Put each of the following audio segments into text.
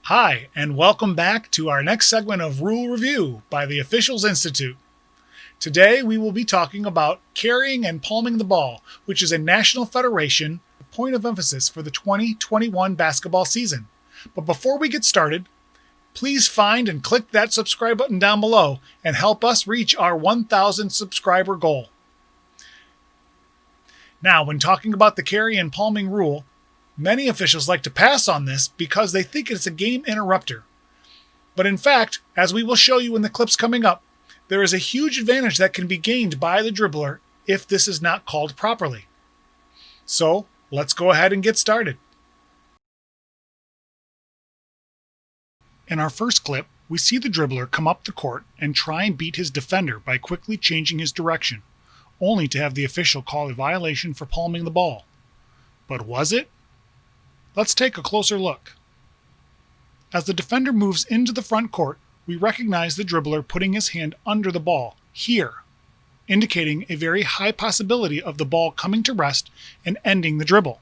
Hi, and welcome back to our next segment of Rule Review by the Officials Institute. Today we will be talking about carrying and palming the ball, which is a national federation point of emphasis for the 2021 basketball season. But before we get started, please find and click that subscribe button down below and help us reach our 1,000 subscriber goal. Now, when talking about the carry and palming rule, many officials like to pass on this because they think it's a game interrupter. But in fact, as we will show you in the clips coming up, there is a huge advantage that can be gained by the dribbler if this is not called properly. So, let's go ahead and get started. In our first clip, we see the dribbler come up the court and try and beat his defender by quickly changing his direction, only to have the official call a violation for palming the ball. But was it? Let's take a closer look. As the defender moves into the front court, we recognize the dribbler putting his hand under the ball, here, indicating a very high possibility of the ball coming to rest and ending the dribble.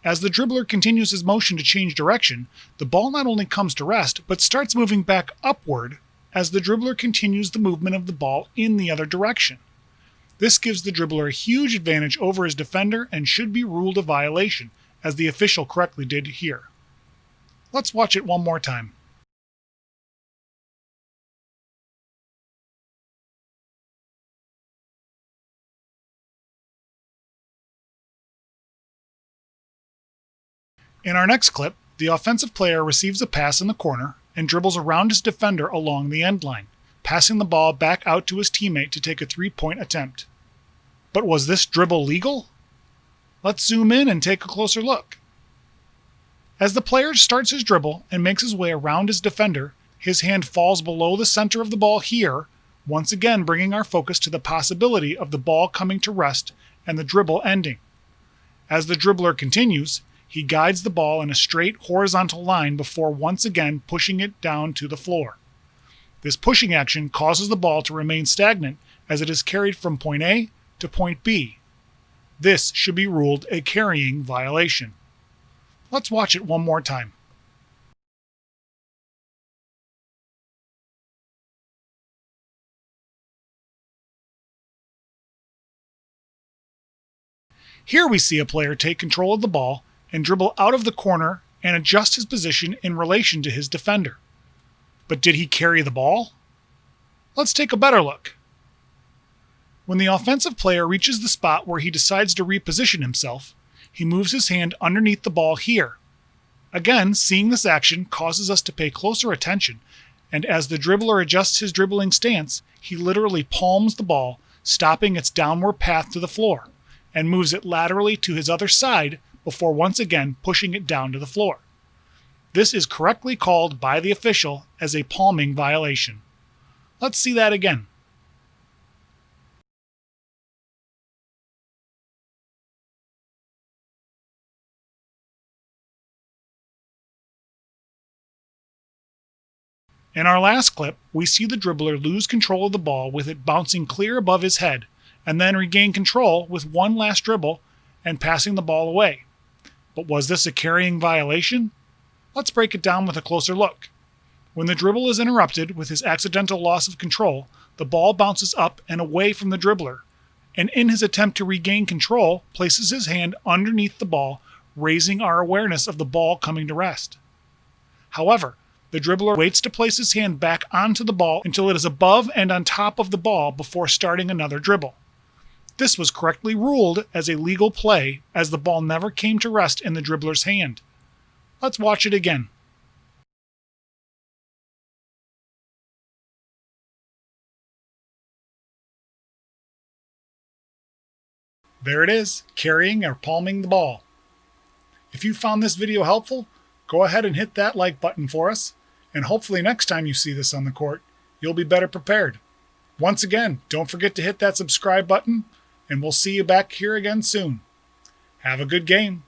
As the dribbler continues his motion to change direction, the ball not only comes to rest, but starts moving back upward as the dribbler continues the movement of the ball in the other direction. This gives the dribbler a huge advantage over his defender and should be ruled a violation, as the official correctly did here. Let's watch it one more time. In our next clip, the offensive player receives a pass in the corner and dribbles around his defender along the end line, passing the ball back out to his teammate to take a three-point attempt. But was this dribble legal? Let's zoom in and take a closer look. As the player starts his dribble and makes his way around his defender, his hand falls below the center of the ball here, once again bringing our focus to the possibility of the ball coming to rest and the dribble ending. As the dribbler continues, he guides the ball in a straight horizontal line before once again pushing it down to the floor. This pushing action causes the ball to remain stagnant as it is carried from point A to point B. This should be ruled a carrying violation. Let's watch it one more time. Here we see a player take control of the ball and dribble out of the corner and adjust his position in relation to his defender. But did he carry the ball? Let's take a better look. When the offensive player reaches the spot where he decides to reposition himself, he moves his hand underneath the ball here. Again, seeing this action causes us to pay closer attention, and as the dribbler adjusts his dribbling stance, he literally palms the ball, stopping its downward path to the floor, and moves it laterally to his other side before once again pushing it down to the floor. This is correctly called by the official as a palming violation. Let's see that again. In our last clip, we see the dribbler lose control of the ball with it bouncing clear above his head, and then regain control with one last dribble and passing the ball away. But was this a carrying violation? Let's break it down with a closer look. When the dribble is interrupted with his accidental loss of control, the ball bounces up and away from the dribbler, and in his attempt to regain control, places his hand underneath the ball, raising our awareness of the ball coming to rest. However, the dribbler waits to place his hand back onto the ball until it is above and on top of the ball before starting another dribble. This was correctly ruled as a legal play as the ball never came to rest in the dribbler's hand. Let's watch it again. There it is, carrying or palming the ball. If you found this video helpful, go ahead and hit that like button for us, and hopefully next time you see this on the court, you'll be better prepared. Once again, don't forget to hit that subscribe button, and we'll see you back here again soon. Have a good game.